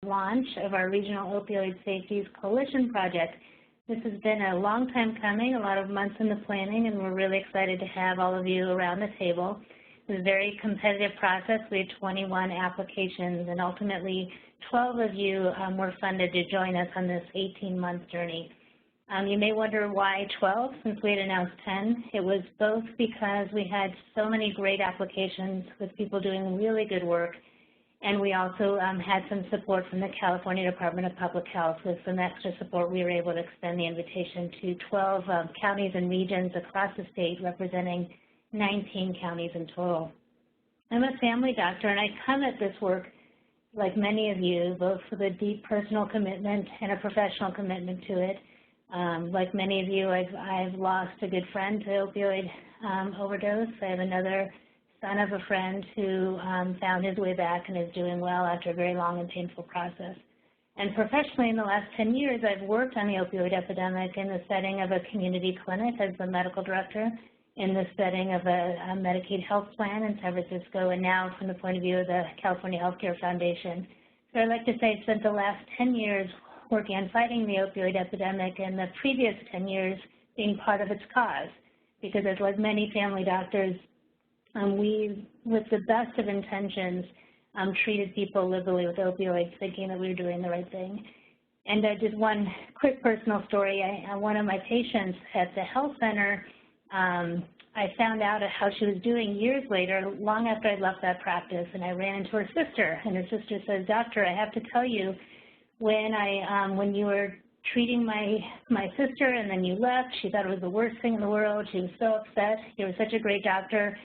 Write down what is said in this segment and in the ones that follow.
launch of our Regional Opioid Safeties Coalition project. This has been a long time coming, a lot of months in the planning, and we're really excited to have all of you around the table. It was a very competitive process. We had 21 applications, and ultimately 12 of you were funded to join us on this 18-month journey. You may wonder why 12, since we had announced 10. It was both because we had so many great applications with people doing really good work, and we also had some support from the California Department of Public Health. With some extra support, we were able to extend the invitation to 12 counties and regions across the state, representing 19 counties in total. I'm a family doctor, and I come at this work, like many of you, both with a deep personal commitment and a professional commitment to it. Like many of you, I've lost a good friend to opioid overdose. I have another son of a friend who found his way back and is doing well after a very long and painful process. And professionally, in the last 10 years, I've worked on the opioid epidemic in the setting of a community clinic as the medical director, in the setting of a Medicaid health plan in San Francisco, and now from the point of view of the California Healthcare Foundation. So I'd like to say I spent the last 10 years working on fighting the opioid epidemic, and the previous 10 years being part of its cause, because as like many family doctors, we, with the best of intentions, treated people liberally with opioids, thinking that we were doing the right thing. And just one quick personal story, one of my patients at the health center, I found out how she was doing years later, long after I left that practice, and I ran into her sister, and her sister says, "Doctor, I have to tell you, when you were treating my sister and then you left, she thought it was the worst thing in the world. She was so upset. You were such a great doctor.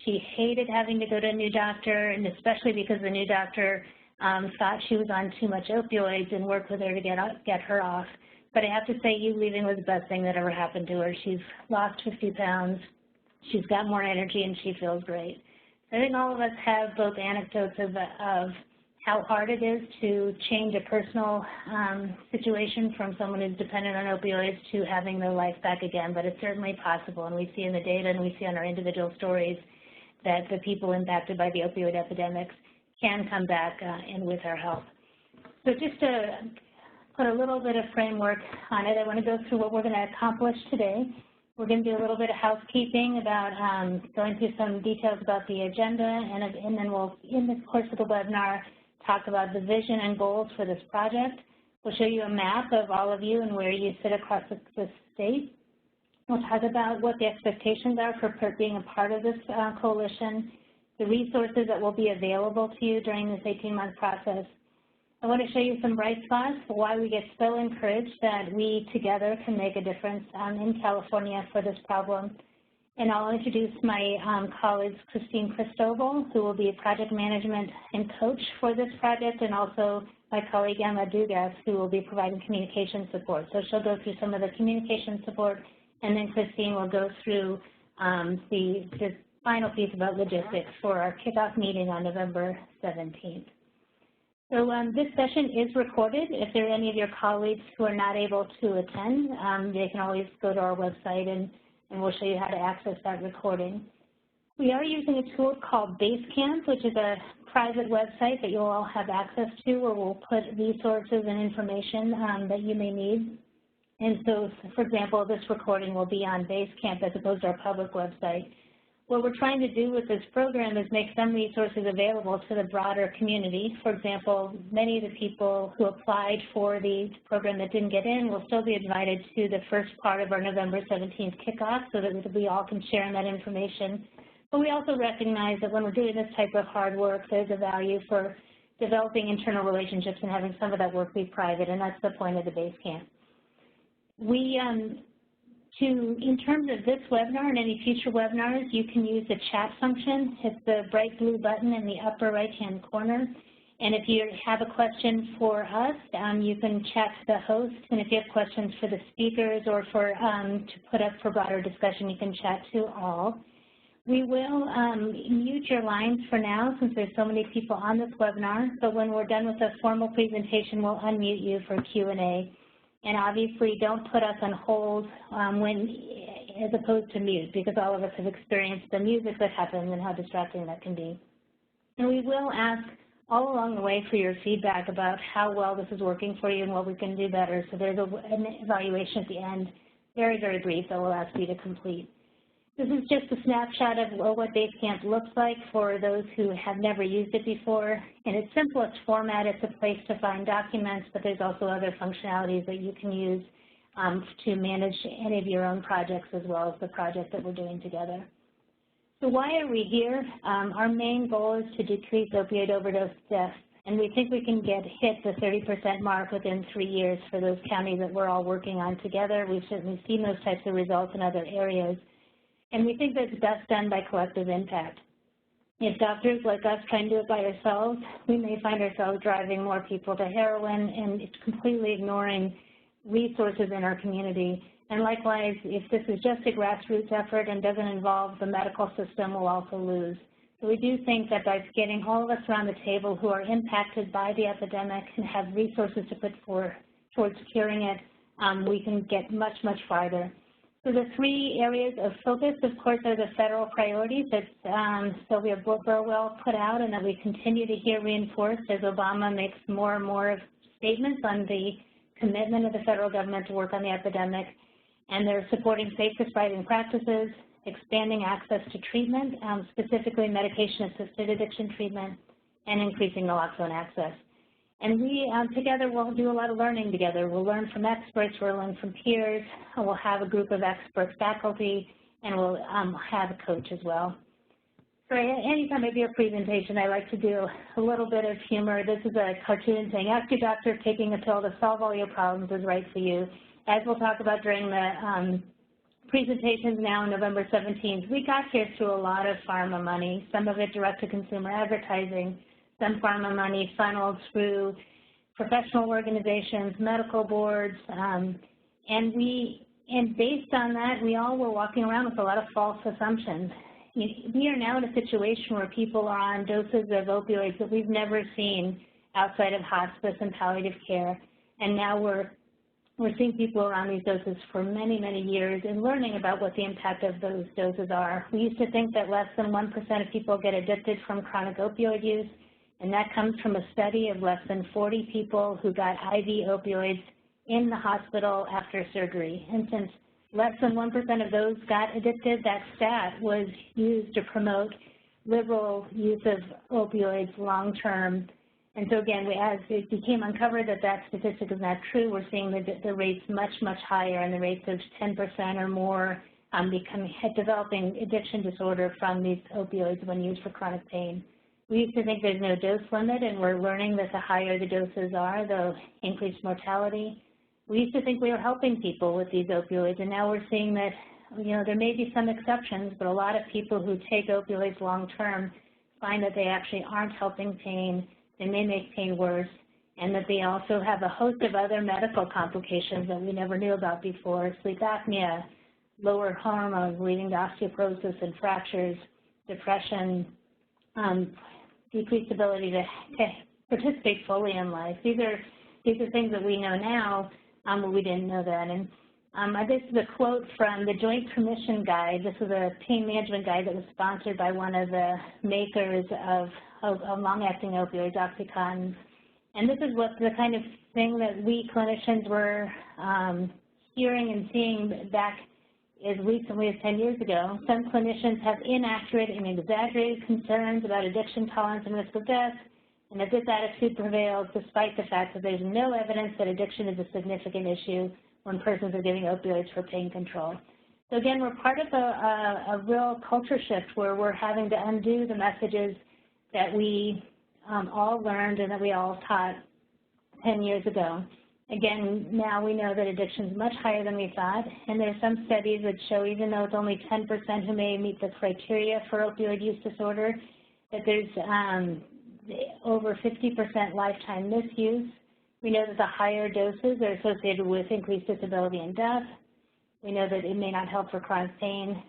She hated having to go to a new doctor, and especially because the new doctor thought she was on too much opioids and worked with her to get her off. But I have to say, you leaving was the best thing that ever happened to her. She's lost 50 pounds. She's got more energy, and she feels great." So I think all of us have both anecdotes of how hard it is to change a personal situation from someone who's dependent on opioids to having their life back again, but it's certainly possible, and we see in the data and we see on our individual stories that the people impacted by the opioid epidemics can come back and with our help. So just to put a little bit of framework on it, I want to go through what we're going to accomplish today. We're going to do a little bit of housekeeping about going through some details about the agenda, and then we'll, in the course of the webinar, talk about the vision and goals for this project. We'll show you a map of all of you and where you sit across the state. We'll talk about what the expectations are for being a part of this coalition, the resources that will be available to you during this 18-month process. I want to show you some bright spots, why we get so encouraged that we together can make a difference in California for this problem. And I'll introduce my colleagues, Christine Cristobal, who will be a project management and coach for this project, and also my colleague Emma Dugas, who will be providing communication support. So she'll go through some of the communication support, and then Christine will go through the final piece about logistics for our kickoff meeting on November 17th. So this session is recorded. If there are any of your colleagues who are not able to attend, they can always go to our website and we'll show you how to access that recording. We are using a tool called Basecamp, which is a private website that you'll all have access to, where we'll put resources and information that you may need. And so, for example, this recording will be on Basecamp as opposed to our public website. What we're trying to do with this program is make some resources available to the broader community. For example, many of the people who applied for the program that didn't get in will still be invited to the first part of our November 17th kickoff so that we all can share in that information. But we also recognize that when we're doing this type of hard work, there's a value for developing internal relationships and having some of that work be private, and that's the point of the Basecamp. In terms of this webinar and any future webinars, you can use the chat function. It's the bright blue button in the upper right-hand corner. And if you have a question for us, you can chat to the host. And if you have questions for the speakers or to put up for broader discussion, you can chat to all. We will mute your lines for now since there's so many people on this webinar. But when we're done with the formal presentation, we'll unmute you for Q&A. And obviously, don't put us on hold as opposed to mute, because all of us have experienced the music that happens and how distracting that can be. And we will ask all along the way for your feedback about how well this is working for you and what we can do better. So there's an evaluation at the end, very, very brief, that we'll ask you to complete. This is just a snapshot of what Basecamp looks like for those who have never used it before. In its simplest format, it's a place to find documents, but there's also other functionalities that you can use to manage any of your own projects as well as the project that we're doing together. So why are we here? Our main goal is to decrease opioid overdose deaths, and we think we can hit the 30% mark within 3 years for those counties that we're all working on together. We've certainly seen those types of results in other areas. And we think that's best done by collective impact. If doctors like us try and do it by ourselves, we may find ourselves driving more people to heroin and it's completely ignoring resources in our community. And likewise, if this is just a grassroots effort and doesn't involve the medical system, we'll also lose. So we do think that by getting all of us around the table who are impacted by the epidemic and have resources to put forth towards curing it, we can get much, much farther. So the 3 areas of focus, of course, are the federal priorities that Sylvia Burwell put out and that we continue to hear reinforced as Obama makes more and more statements on the commitment of the federal government to work on the epidemic. And they're supporting safe prescribing practices, expanding access to treatment, specifically medication-assisted addiction treatment, and increasing naloxone access. And we together will do a lot of learning together. We'll learn from experts, we'll learn from peers, and we'll have a group of expert faculty, and we'll have a coach as well. So anytime I do a presentation, I like to do a little bit of humor. This is a cartoon saying, ask your doctor if taking a pill to solve all your problems is right for you. As we'll talk about during the presentations now on November 17th, we got here through a lot of pharma money, some of it direct-to-consumer advertising, some pharma money funneled through professional organizations, medical boards, and based on that, we all were walking around with a lot of false assumptions. We are now in a situation where people are on doses of opioids that we've never seen outside of hospice and palliative care, and now we're seeing people around these doses for many, many years and learning about what the impact of those doses are. We used to think that less than 1% of people get addicted from chronic opioid use, and that comes from a study of less than 40 people who got IV opioids in the hospital after surgery. And since less than 1% of those got addicted, that stat was used to promote liberal use of opioids long-term. And so again, as it became uncovered that that statistic is not true, we're seeing the rates much, much higher, and the rates of 10% or more developing addiction disorder from these opioids when used for chronic pain. We used to think there's no dose limit, and we're learning that the higher the doses are, the increased mortality. We used to think we were helping people with these opioids, and now we're seeing that, there may be some exceptions, but a lot of people who take opioids long-term find that they actually aren't helping pain. They may make pain worse, and that they also have a host of other medical complications that we never knew about before: sleep apnea, lower hormones leading to osteoporosis and fractures, depression, decreased ability to participate fully in life. These are things that we know now, but we didn't know then. And this is a quote from the Joint Commission Guide. This is a pain management guide that was sponsored by one of the makers of long-acting opioids, OxyContin. And this is what the kind of thing that we clinicians were hearing and seeing back as recently as 10 years ago. Some clinicians have inaccurate and exaggerated concerns about addiction tolerance and risk of death, and that this attitude prevails despite the fact that there's no evidence that addiction is a significant issue when persons are giving opioids for pain control. So again, we're part of a real culture shift where we're having to undo the messages that we all learned and that we all taught 10 years ago. Again, now we know that addiction is much higher than we thought, and there are some studies that show even though it's only 10% who may meet the criteria for opioid use disorder, that there's over 50% lifetime misuse. We know that the higher doses are associated with increased disability and death. We know that it may not help for chronic pain.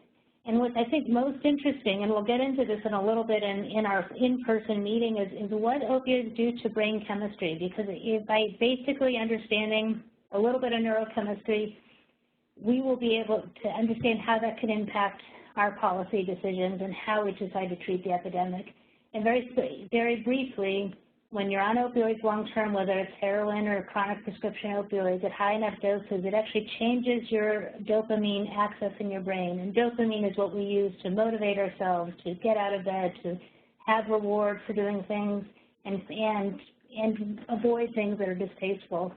And what I think most interesting, and we'll get into this in a little bit in our in-person meeting, is what opioids do to brain chemistry, because by basically understanding a little bit of neurochemistry, we will be able to understand how that can impact our policy decisions and how we decide to treat the epidemic. And very briefly, when you're on opioids long-term, whether it's heroin or chronic prescription opioids at high enough doses, it actually changes your dopamine access in your brain. And dopamine is what we use to motivate ourselves, to get out of bed, to have reward for doing things, and avoid things that are distasteful.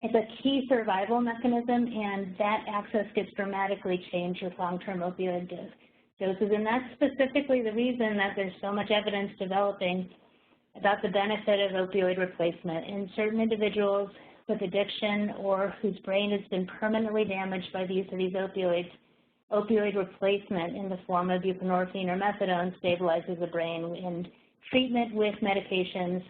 It's a key survival mechanism, and that access gets dramatically changed with long-term opioid doses. And that's specifically the reason that there's so much evidence developing about the benefit of opioid replacement. In certain individuals with addiction or whose brain has been permanently damaged by the use of these opioids, opioid replacement in the form of buprenorphine or methadone stabilizes the brain, and treatment with medications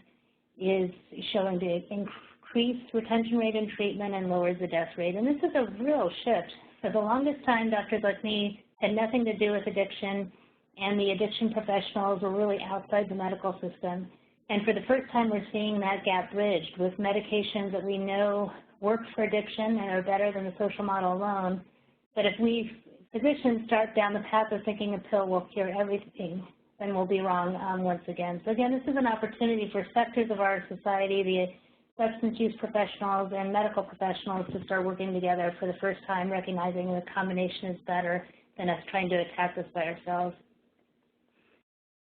is showing to increase retention rate in treatment and lowers the death rate. And this is a real shift. For the longest time, doctors like me had nothing to do with addiction, and the addiction professionals were really outside the medical system. And for the first time, we're seeing that gap bridged with medications that we know work for addiction and are better than the social model alone. But if we physicians start down the path of thinking a pill will cure everything, then we'll be wrong once again. So again, this is an opportunity for sectors of our society, the substance use professionals and medical professionals, to start working together for the first time, recognizing the combination is better than us trying to attack this by ourselves.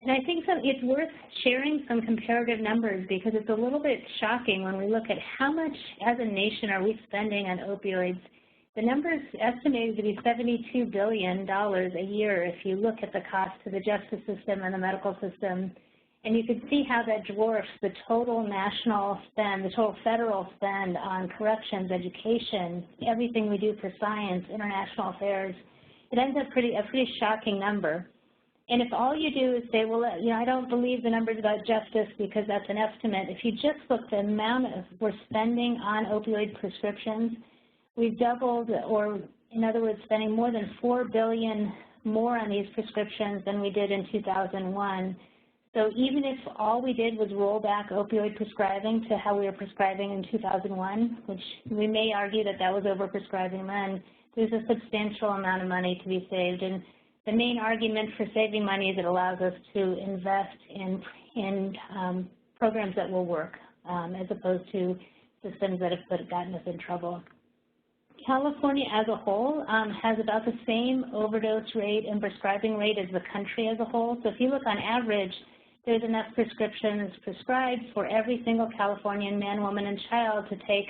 And I think that it's worth sharing some comparative numbers, because it's a little bit shocking when we look at how much as a nation are we spending on opioids. The number is estimated to be $72 billion a year if you look at the cost to the justice system and the medical system. And you can see how that dwarfs the total national spend, the total federal spend on corrections, education, everything we do for science, international affairs. It ends up a pretty shocking number. And if all you do is say, well, you know, I don't believe the numbers about justice because that's an estimate, if you just look at the amount we're spending on opioid prescriptions, we've doubled, or in other words, spending more than $4 billion more on these prescriptions than we did in 2001. So even if all we did was roll back opioid prescribing to how we were prescribing in 2001, which we may argue that that was overprescribing then, there's a substantial amount of money to be saved. And the main argument for saving money is it allows us to invest in programs that will work, as opposed to systems that have gotten us in trouble. California as a whole has about the same overdose rate and prescribing rate as the country as a whole. So if you look on average, there's enough prescriptions prescribed for every single Californian man, woman, and child to take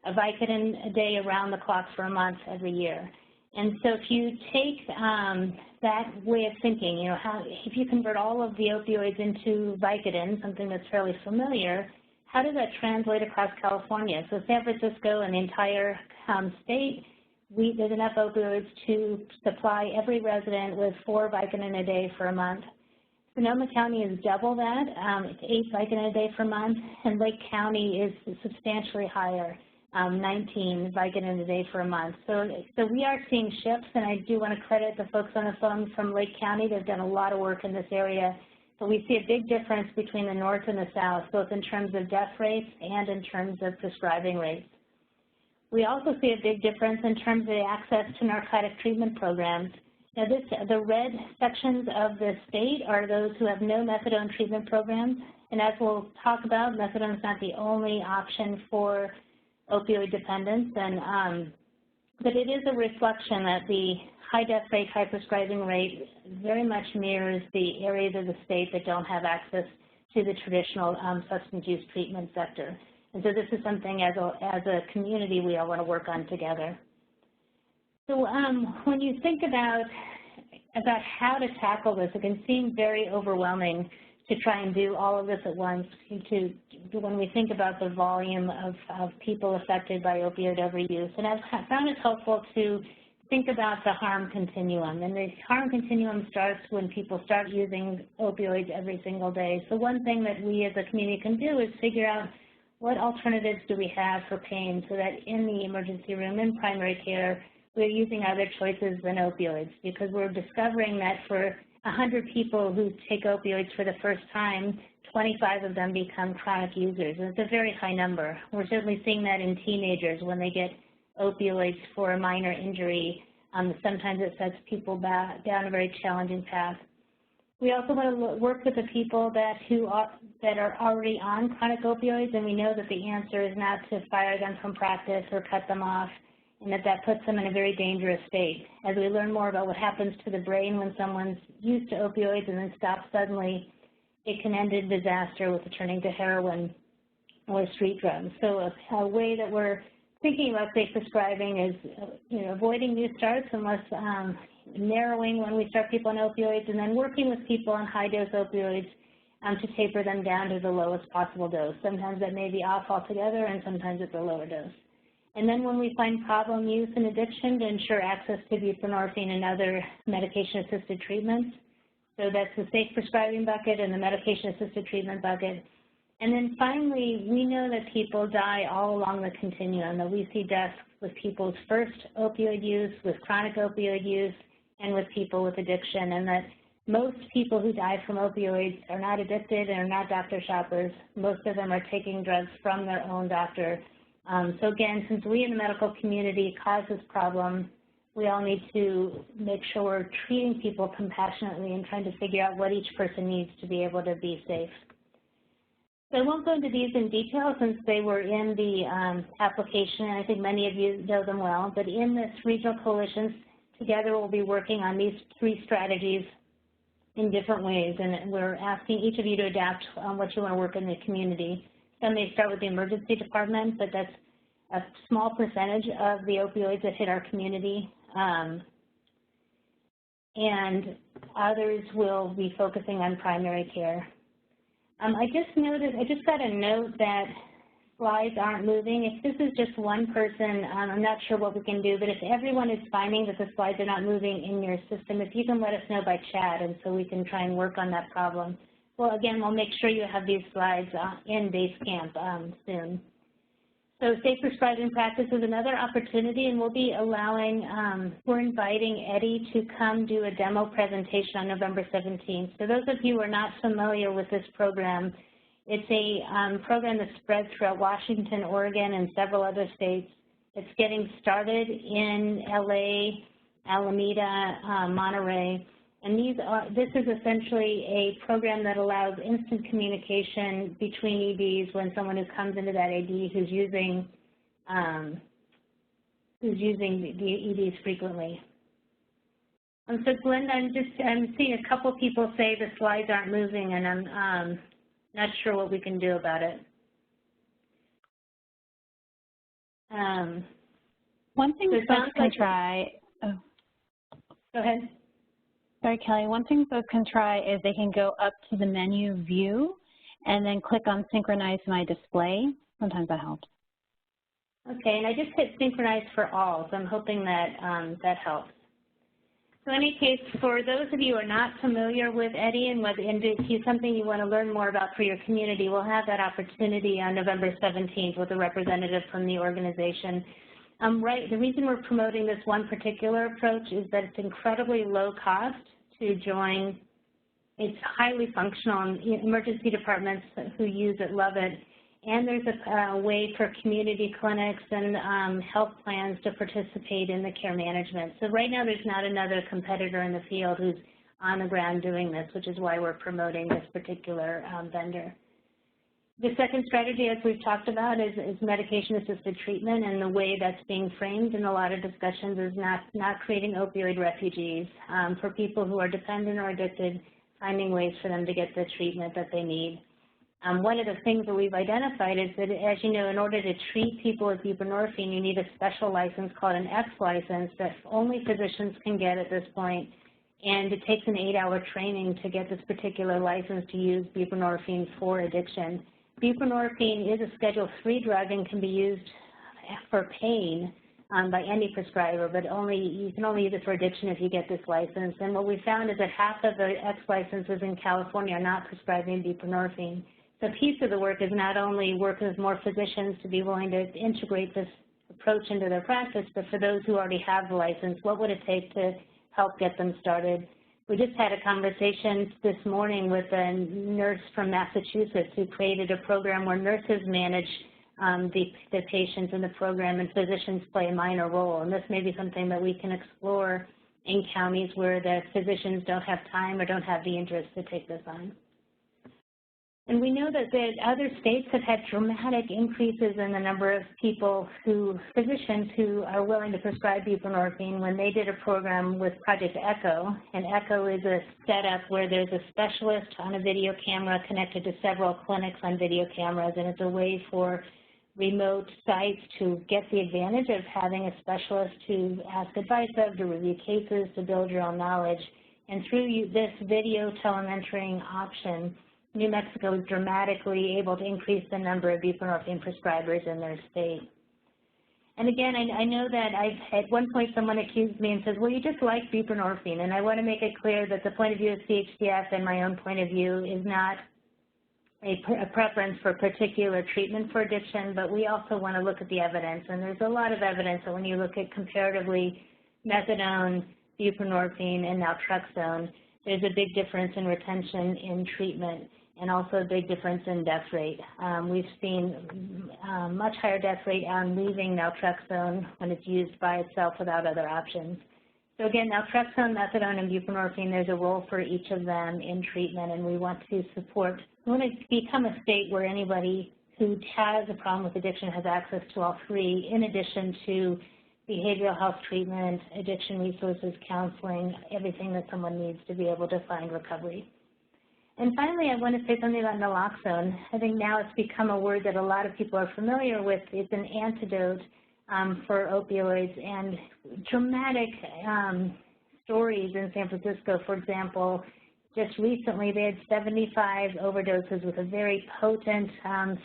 a Vicodin a day around the clock for a month every year. And so if you take that way of thinking, you know, if you convert all of the opioids into Vicodin, something that's fairly familiar, how does that translate across California? So San Francisco and the entire state, there's enough opioids to supply every resident with 4 Vicodin a day for a month. Sonoma County is double that. It's 8 Vicodin a day per month, and Lake County is substantially higher, 19 Vicodin a day for a month. So we are seeing shifts, and I do want to credit the folks on the phone from Lake County. They've done a lot of work in this area. But we see a big difference between the north and the south, both in terms of death rates and in terms of prescribing rates. We also see a big difference in terms of the access to narcotic treatment programs. Now, the red sections of the state are those who have no methadone treatment programs. And as we'll talk about, methadone is not the only option for opioid dependence. But it is a reflection that the high death rate, high prescribing rate very much mirrors the areas of the state that don't have access to the traditional substance use treatment sector. And so this is something as a community we all want to work on together. So when you think about how to tackle this, it can seem very overwhelming to try and do all of this at once, when we think about the volume of people affected by opioid overuse. And I've found it helpful to think about the harm continuum. And the harm continuum starts when people start using opioids every single day. So one thing that we as a community can do is figure out what alternatives do we have for pain, so that in the emergency room, in primary care, we're using other choices than opioids, because we're discovering that for 100 people who take opioids for the first time, 25 of them become chronic users. And it's a very high number. We're certainly seeing that in teenagers when they get opioids for a minor injury. Sometimes it sets people down a very challenging path. We also want to work with the people that are already on chronic opioids, and we know that the answer is not to fire them from practice or cut them off, and that puts them in a very dangerous state. As we learn more about what happens to the brain when someone's used to opioids and then stops suddenly, it can end in disaster with turning to heroin or street drugs. So a way that we're thinking about safe prescribing is avoiding new starts unless narrowing when we start people on opioids, and then working with people on high-dose opioids to taper them down to the lowest possible dose. Sometimes that may be off altogether, and sometimes it's a lower dose. And then when we find problem use and addiction, to ensure access to buprenorphine and other medication-assisted treatments. So that's the safe prescribing bucket and the medication-assisted treatment bucket. And then finally, we know that people die all along the continuum, that we see deaths with people's first opioid use, with chronic opioid use, and with people with addiction, and that most people who die from opioids are not addicted and are not doctor shoppers. Most of them are taking drugs from their own doctor. So again, since we in the medical community cause this problem, we all need to make sure we're treating people compassionately and trying to figure out what each person needs to be able to be safe. So I won't go into these in detail since they were in the application, and I think many of you know them well, but in this regional coalitions, together we'll be working on these 3 strategies in different ways, and we're asking each of you to adapt on what you want to work in the community. Some may start with the emergency department, but that's a small percentage of the opioids that hit our community. And others will be focusing on primary care. I just got a note that slides aren't moving. If this is just one person, I'm not sure what we can do, but if everyone is finding that the slides are not moving in your system, if you can let us know by chat, and so we can try and work on that problem. Well, again, we'll make sure you have these slides in Basecamp soon. So safe prescribing practice is another opportunity, and we'll be allowing, we're inviting Eddie to come do a demo presentation on November 17th. So those of you who are not familiar with this program, it's a program that's spread throughout Washington, Oregon, and several other states. It's getting started in LA, Alameda, Monterey. And this is essentially a program that allows instant communication between EDs when someone who comes into that AD who's using the EDs frequently. So Glenda, I'm seeing a couple people say the slides aren't moving, and I'm not sure what we can do about it. One thing folks can try. Oh. Go ahead. Sorry, Kelly. One thing folks can try is they can go up to the menu view and then click on Synchronize My Display. Sometimes that helps. Okay, and I just hit Synchronize for all, so I'm hoping that that helps. So in any case, for those of you who are not familiar with Eddie and if it's something you want to learn more about for your community, we'll have that opportunity on November 17th with a representative from the organization. The reason we're promoting this one particular approach is that it's incredibly low cost to join. It's highly functional, and emergency departments who use it love it. And there's a way for community clinics and health plans to participate in the care management. So right now there's not another competitor in the field who's on the ground doing this, which is why we're promoting this particular vendor. The second strategy, as we've talked about, is medication-assisted treatment, and the way that's being framed in a lot of discussions is not creating opioid refugees. For people who are dependent or addicted, finding ways for them to get the treatment that they need. One of the things that we've identified is that, as you know, in order to treat people with buprenorphine, you need a special license called an X license that only physicians can get at this point, and it takes an 8-hour training to get this particular license to use buprenorphine for addiction. Buprenorphine is a Schedule III drug and can be used for pain by any prescriber, but you can only use it for addiction if you get this license. And what we found is that half of the X licenses in California are not prescribing buprenorphine. So a piece of the work is not only work with more physicians to be willing to integrate this approach into their practice, but for those who already have the license, what would it take to help get them started? We just had a conversation this morning with a nurse from Massachusetts who created a program where nurses manage the patients in the program and physicians play a minor role. And this may be something that we can explore in counties where the physicians don't have time or don't have the interest to take this on. And we know that the other states have had dramatic increases in the number of physicians who are willing to prescribe buprenorphine when they did a program with Project ECHO. And ECHO is a setup where there's a specialist on a video camera connected to several clinics on video cameras, and it's a way for remote sites to get the advantage of having a specialist to ask advice of, to review cases, to build your own knowledge. And through this video telementoring option, New Mexico is dramatically able to increase the number of buprenorphine prescribers in their state. And again, I know that at one point someone accused me and says, well, you just like buprenorphine. And I want to make it clear that the point of view of CHDF and my own point of view is not a preference for particular treatment for addiction, but we also want to look at the evidence. And there's a lot of evidence that when you look at comparatively methadone, buprenorphine, and naltrexone, there's a big difference in retention in treatment and also a big difference in death rate. We've seen much higher death rate on leaving naltrexone when it's used by itself without other options. So again, naltrexone, methadone, and buprenorphine, there's a role for each of them in treatment, and we want to become a state where anybody who has a problem with addiction has access to all three, in addition to behavioral health treatment, addiction resources, counseling, everything that someone needs to be able to find recovery. And finally, I want to say something about naloxone. I think now it's become a word that a lot of people are familiar with. It's an antidote for opioids, and dramatic stories in San Francisco, for example. Just recently, they had 75 overdoses with a very potent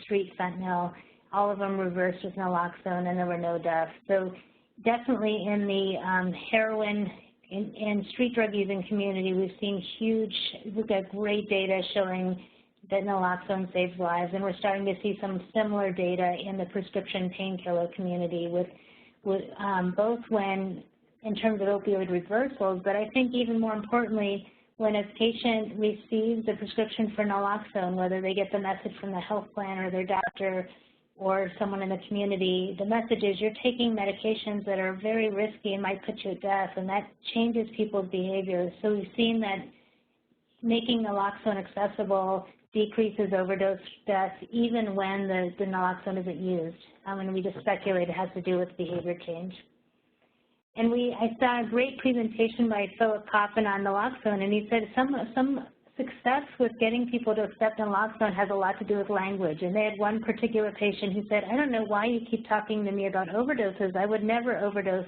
street fentanyl, all of them reversed with naloxone, and there were no deaths. So definitely in the heroin and street drug using community, we've got great data showing that naloxone saves lives, and we're starting to see some similar data in the prescription painkiller community with both in terms of opioid reversals, but I think even more importantly, when a patient receives a prescription for naloxone, whether they get the message from the health plan or their doctor or someone in the community, the message is you're taking medications that are very risky and might put you at death, and that changes people's behavior. So we've seen that making naloxone accessible decreases overdose deaths even when the naloxone isn't used. And we just speculate it has to do with behavior change. And I saw a great presentation by Philip Coffin on naloxone, and he said some success with getting people to accept naloxone has a lot to do with language. And they had one particular patient who said, I don't know why you keep talking to me about overdoses. I would never overdose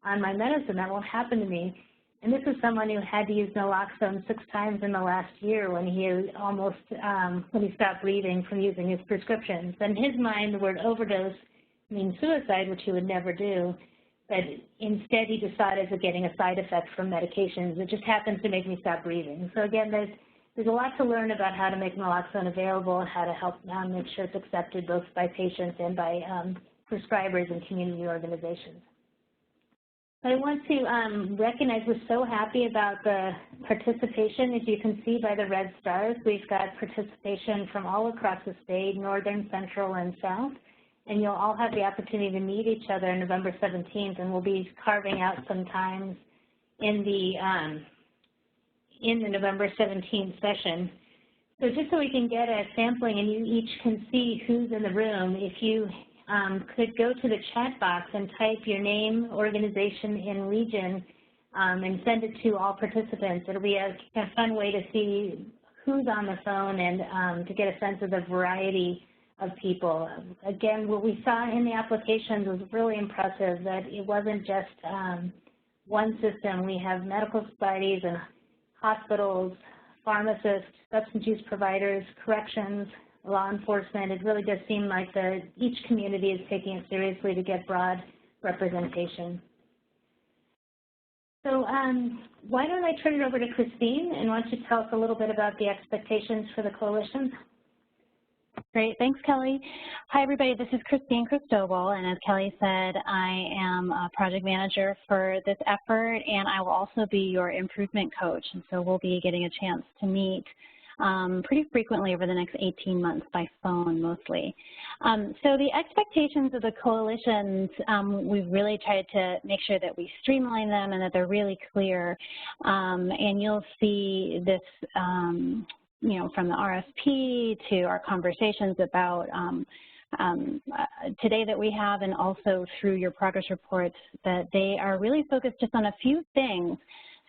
on my medicine. That won't happen to me. And this is someone who had to use naloxone 6 times in the last year when he stopped breathing from using his prescriptions. In his mind, the word overdose means suicide, which he would never do. But instead, he decided we're getting a side effect from medications. It just happens to make me stop breathing. So again, there's a lot to learn about how to make naloxone available and how to help make sure it's accepted both by patients and by prescribers and community organizations. But I want to recognize we're so happy about the participation. As you can see by the red stars, we've got participation from all across the state, northern, central, and south. And you'll all have the opportunity to meet each other on November 17th, and we'll be carving out some times in the November 17th session. So just so we can get a sampling and you each can see who's in the room, if you could go to the chat box and type your name, organization, and region, and send it to all participants. It'll be a fun way to see who's on the phone and to get a sense of the variety of people. Again, what we saw in the applications was really impressive, that it wasn't just one system. We have medical societies and hospitals, pharmacists, substance use providers, corrections, law enforcement. It really does seem like each community is taking it seriously to get broad representation. So why don't I turn it over to Christine, and why don't you tell us a little bit about the expectations for the coalition? Great, thanks, Kelly. Hi, everybody. This is Christine Cristobal, and as Kelly said, I am a project manager for this effort, and I will also be your improvement coach. And so we'll be getting a chance to meet pretty frequently over the next 18 months by phone mostly. So the expectations of the coalitions, we've really tried to make sure that we streamline them and that they're really clear. And you'll see this, you know, from the RFP to our conversations about today that we have, and also through your progress reports, that they are really focused just on a few things.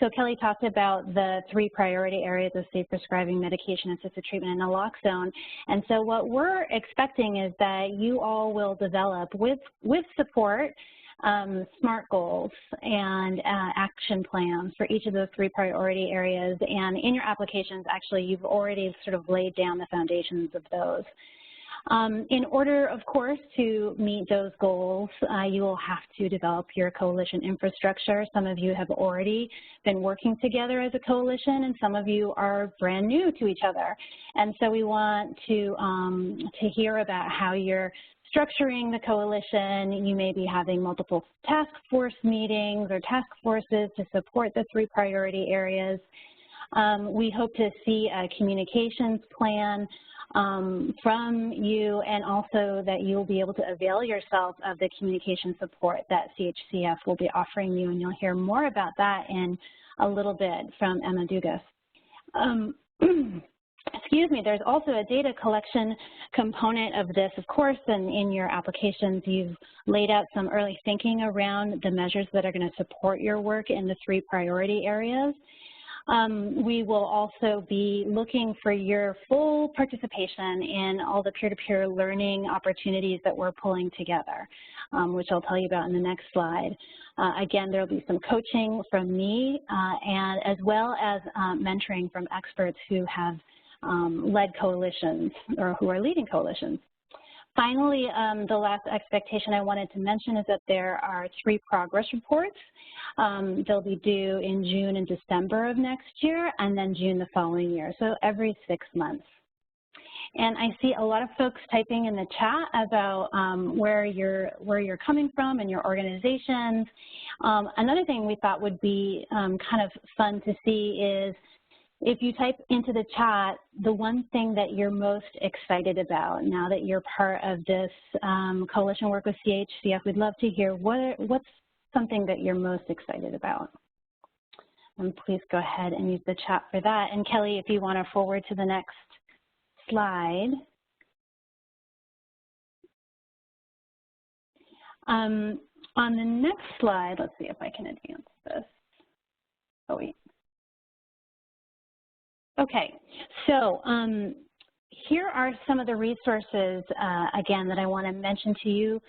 So Kelly talked about the 3 priority areas of safe prescribing, medication-assisted treatment, and naloxone. And so what we're expecting is that you all will develop with support SMART goals and action plans for each of those 3 priority areas. And in your applications, actually, you've already sort of laid down the foundations of those. In order, of course, to meet those goals, you will have to develop your coalition infrastructure. Some of you have already been working together as a coalition, and some of you are brand new to each other. And so we want to hear about how you're structuring the coalition. You may be having multiple task force meetings or task forces to support the 3 priority areas. We hope to see a communications plan from you, and also that you'll be able to avail yourself of the communication support that CHCF will be offering you, and you'll hear more about that in a little bit from Emma Dugas. Excuse me, there's also a data collection component of this, of course, and in your applications you've laid out some early thinking around the measures that are going to support your work in the 3 priority areas. We will also be looking for your full participation in all the peer-to-peer learning opportunities that we're pulling together, which I'll tell you about in the next slide. Again, there will be some coaching from me, and as well as mentoring from experts who have led coalitions or who are leading coalitions. Finally, the last expectation I wanted to mention is that there are 3 progress reports. They'll be due in June and December of next year, and then June the following year, so every 6 months. And I see a lot of folks typing in the chat about where you're coming from and your organizations. Another thing we thought would be kind of fun to see is if you type into the chat the one thing that you're most excited about now that you're part of this coalition work with CHCF. We'd love to hear what's something that you're most excited about. And please go ahead and use the chat for that. And Kelly, if you want to forward to the next slide. On the next slide, let's see if I can advance this. Oh, wait. Okay, so here are some of the resources, again, that I want to mention to you,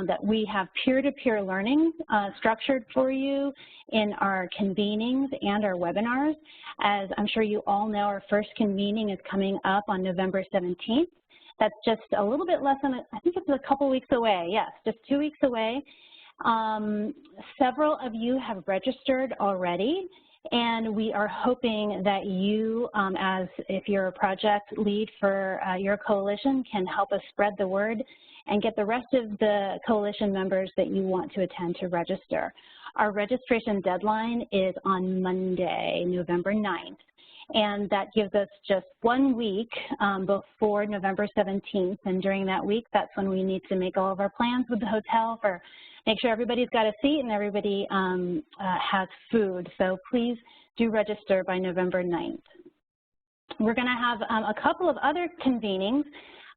that we have peer-to-peer learning structured for you in our convenings and our webinars. As I'm sure you all know, our first convening is coming up on November 17th. That's just a little bit less than, I think it's a couple weeks away. Yes, just 2 weeks away. Several of you have registered already. And we are hoping that you, as if you're a project lead for your coalition, can help us spread the word and get the rest of the coalition members that you want to attend to register. Our registration deadline is on Monday, November 9th. And that gives us just 1 week before November 17th. And during that week, that's when we need to make all of our plans with the hotel for make sure everybody's got a seat and everybody has food. So please do register by November 9th. We're going to have a couple of other convenings,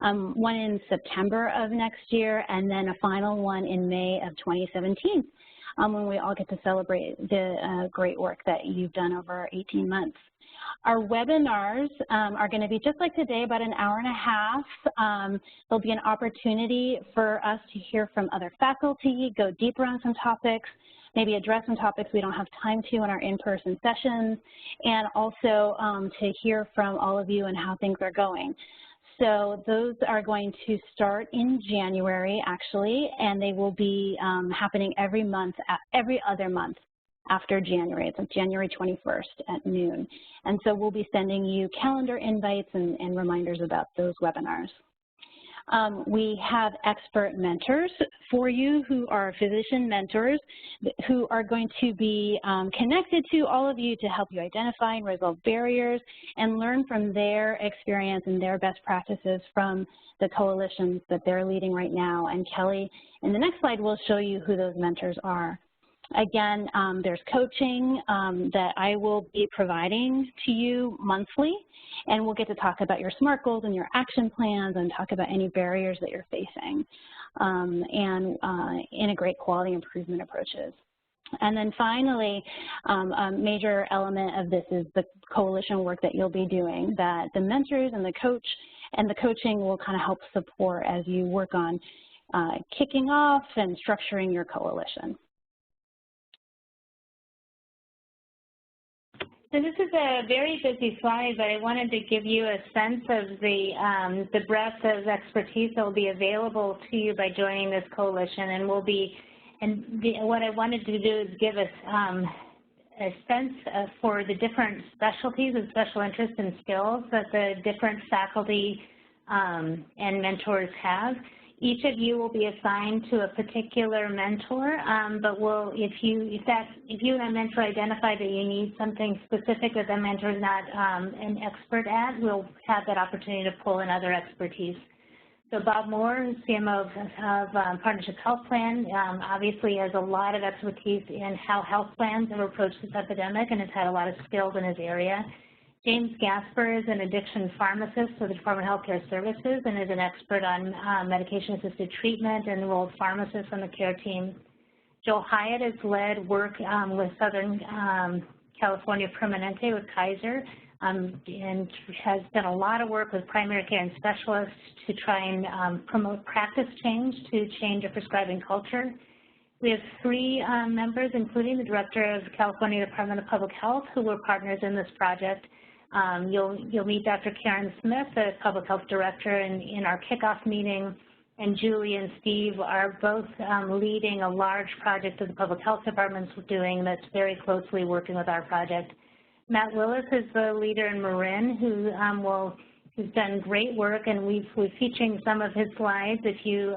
one in September of next year and then a final one in May of 2017, when we all get to celebrate the great work that you've done over 18 months. Our webinars are going to be just like today, about an hour and a half. There'll be an opportunity for us to hear from other faculty, go deeper on some topics, maybe address some topics we don't have time to in our in-person sessions, and also to hear from all of you and how things are going. So those are going to start in January, actually, and they will be happening every month, every other month after January. It's like January 21st at noon. And so we'll be sending you calendar invites and reminders about those webinars. We have expert mentors for you who are physician mentors who are going to be connected to all of you to help you identify and resolve barriers and learn from their experience and their best practices from the coalitions that they're leading right now. And Kelly, in the next slide, will show you who those mentors are. Again, there's coaching that I will be providing to you monthly, and we'll get to talk about your SMART goals and your action plans and talk about any barriers that you're facing and integrate quality improvement approaches. And then finally, a major element of this is the coalition work that you'll be doing, that the mentors and the coaching will kind of help support as you work on kicking off and structuring your coalition. So this is a very busy slide, but I wanted to give you a sense of the breadth of expertise that will be available to you by joining this coalition, and what I wanted to do is give us a sense for the different specialties and special interests and skills that the different faculty and mentors have. Each of you will be assigned to a particular mentor, but if you and a mentor identify that you need something specific that the mentor is not an expert at, we'll have that opportunity to pull in other expertise. So Bob Moore, CMO of Partnership Health Plan, obviously has a lot of expertise in how health plans have approached this epidemic and has had a lot of skills in his area. James Gasper is an addiction pharmacist for the Department of Healthcare Services and is an expert on medication-assisted treatment and enrolled pharmacist on the care team. Joel Hyatt has led work with Southern California Permanente with Kaiser and has done a lot of work with primary care and specialists to try and promote practice change to change a prescribing culture. We have 3 members, including the Director of California Department of Public Health, who were partners in this project. You'll meet Dr. Karen Smith, the Public Health Director, in our kickoff meeting, and Julie and Steve are both leading a large project that the Public Health Department's doing that's very closely working with our project. Matt Willis is the leader in Marin, who's done great work, and we're featuring some of his slides. If you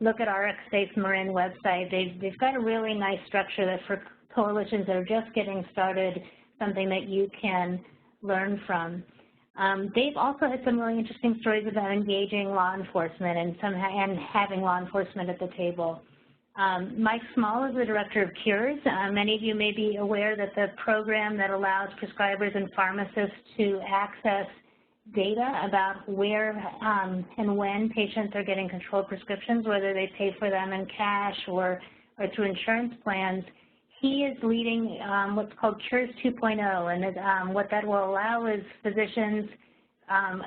look at our RxSafe Marin website, they've got a really nice structure that for coalitions that are just getting started, something that you can learn from. They've also had some really interesting stories about engaging law enforcement and having law enforcement at the table. Mike Small is the Director of Cures. Many of you may be aware that the program that allows prescribers and pharmacists to access data about where and when patients are getting controlled prescriptions, whether they pay for them in cash or through insurance plans. He is leading what's called Cures 2.0, and what that will allow is physicians,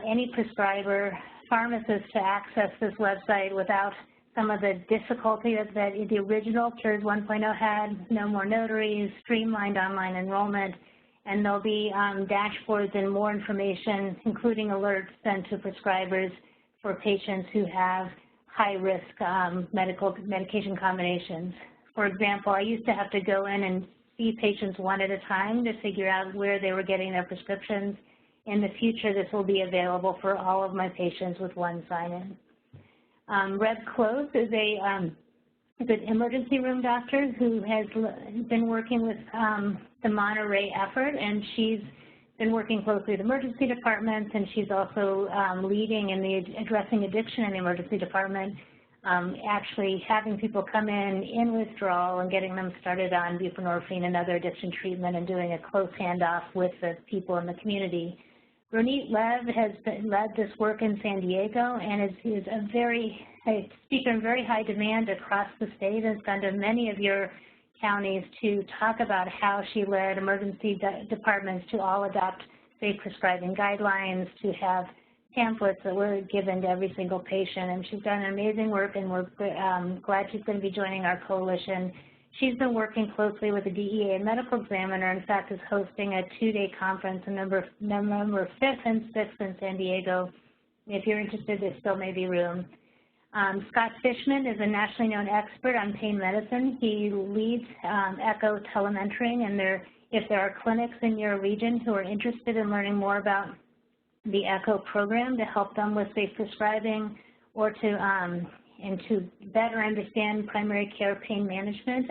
any prescriber, pharmacists to access this website without some of the difficulty that the original Cures 1.0 had, no more notaries, streamlined online enrollment, and there'll be dashboards and more information, including alerts sent to prescribers for patients who have high-risk medication combinations. For example, I used to have to go in and see patients one at a time to figure out where they were getting their prescriptions. In the future, this will be available for all of my patients with one sign-in. Reb Close is an emergency room doctor who has been working with the Monterey effort, and she's been working closely with emergency departments, and she's also leading in the addressing addiction in the emergency department, actually having people come in withdrawal and getting them started on buprenorphine and other addiction treatment and doing a close handoff with the people in the community. Ronit Lev has led this work in San Diego and is a speaker in very high demand across the state, and has gone to many of your counties to talk about how she led emergency departments to all adopt safe prescribing guidelines, to have pamphlets that were given to every single patient. And she's done amazing work, and we're glad she's going to be joining our coalition. She's been working closely with the DEA and medical examiner, in fact, is hosting a 2-day conference on November 5th and 6th in San Diego. If you're interested, there still may be room. Scott Fishman is a nationally known expert on pain medicine. He leads ECHO telementoring, and if there are clinics in your region who are interested in learning more about the ECHO program to help them with safe prescribing or and to better understand primary care pain management,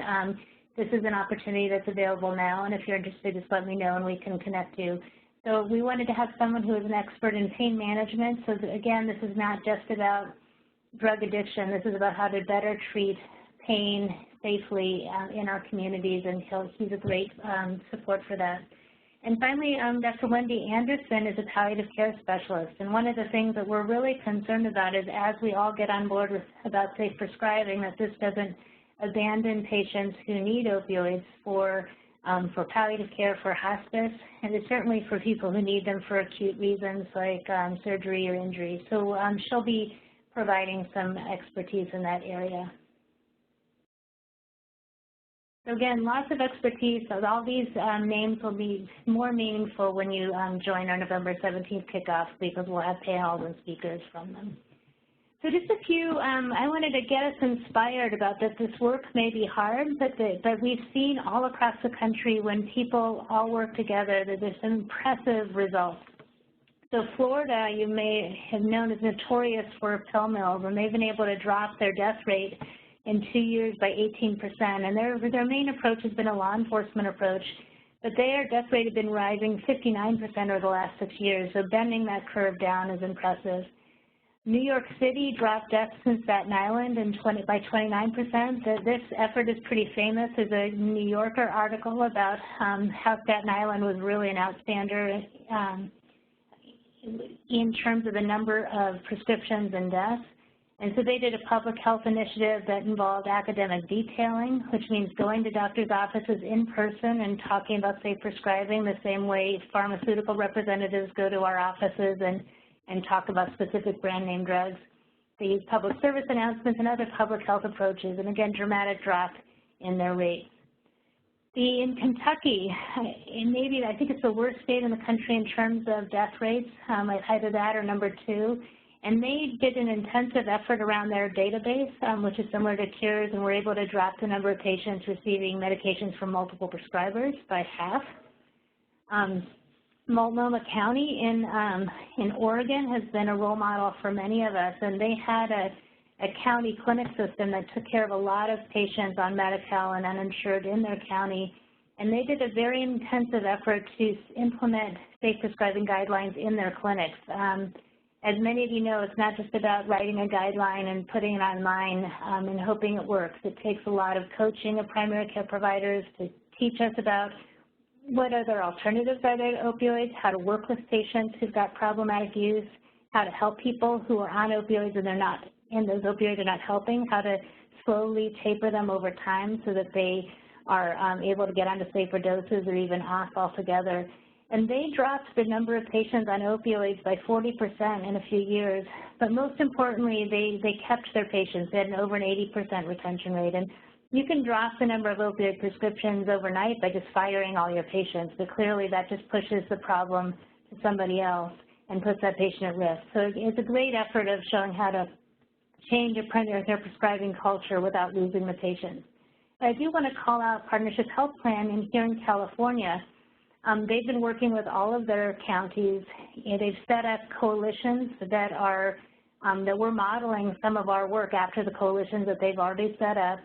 this is an opportunity that's available now, and if you're interested, just let me know and we can connect you. So we wanted to have someone who is an expert in pain management. So again, this is not just about drug addiction. This is about how to better treat pain safely in our communities, and he's a great support for that. And finally, Dr. Wendy Anderson is a palliative care specialist, and one of the things that we're really concerned about is as we all get on board about safe prescribing, that this doesn't abandon patients who need opioids for palliative care, for hospice, and it's certainly for people who need them for acute reasons like surgery or injury. So she'll be providing some expertise in that area. So again, lots of expertise. So all these names will be more meaningful when you join our November 17th kickoff, because we'll have panels and speakers from them. So just a few, I wanted to get us inspired about that this work may be hard, but we've seen all across the country when people all work together that there's some impressive results. So Florida, you may have known, is notorious for pill mills, and they've been able to drop their death rate in 2 years by 18%. And their main approach has been a law enforcement approach, but their death rate has been rising 59% over the last 6 years, so bending that curve down is impressive. New York City dropped deaths in Staten Island by 29%. This effort is pretty famous. There's a New Yorker article about how Staten Island was really an outstander in terms of the number of prescriptions and deaths. And so they did a public health initiative that involved academic detailing, which means going to doctors' offices in person and talking about safe prescribing the same way pharmaceutical representatives go to our offices and talk about specific brand name drugs. They use public service announcements and other public health approaches, and again, dramatic drop in their rates. In Kentucky, I think it's the worst state in the country in terms of death rates, either that or number 2. And they did an intensive effort around their database, which is similar to Cures, and were able to drop the number of patients receiving medications from multiple prescribers by half. Multnomah County in Oregon has been a role model for many of us, and they had a county clinic system that took care of a lot of patients on Medi-Cal and uninsured in their county, and they did a very intensive effort to implement safe prescribing guidelines in their clinics. As many of you know, it's not just about writing a guideline and putting it online and hoping it works. It takes a lot of coaching of primary care providers to teach us about what other alternatives are there to opioids, how to work with patients who've got problematic use, how to help people who are on opioids and those opioids are not helping, how to slowly taper them over time so that they are able to get onto safer doses or even off altogether. And they dropped the number of patients on opioids by 40% in a few years. But most importantly, they kept their patients. They had over an 80% retention rate. And you can drop the number of opioid prescriptions overnight by just firing all your patients, but clearly that just pushes the problem to somebody else and puts that patient at risk. So it's a great effort of showing how to change a primary care prescribing culture without losing the patient. I do want to call out Partnership Health Plan here in California. They've been working with all of their counties. They've set up coalitions that we're modeling some of our work after the coalitions that they've already set up.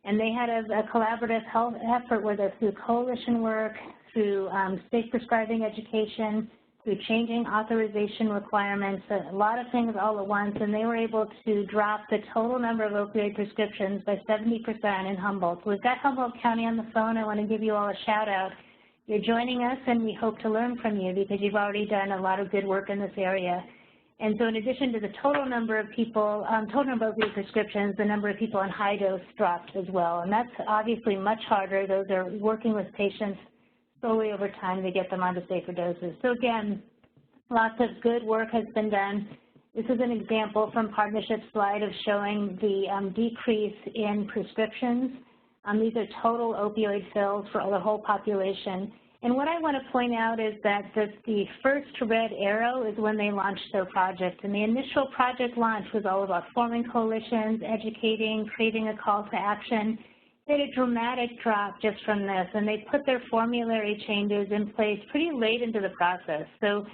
And they had a collaborative health effort where they're through coalition work, through safe prescribing education, through changing authorization requirements, a lot of things all at once, and they were able to drop the total number of opioid prescriptions by 70% in Humboldt. So we've got Humboldt County on the phone. I want to give you all a shout out. You're joining us, and we hope to learn from you because you've already done a lot of good work in this area. And so in addition to the total number of people, total number of opioid prescriptions, the number of people on high dose dropped as well. And that's obviously much harder. Those are working with patients slowly over time to get them onto safer doses. So again, lots of good work has been done. This is an example from Partnership's slide of showing the decrease in prescriptions. These are total opioid fills for the whole population. And what I want to point out is that the first red arrow is when they launched their project. And the initial project launch was all about forming coalitions, educating, creating a call to action. They had a dramatic drop just from this, and they put their formulary changes in place pretty late into the process. So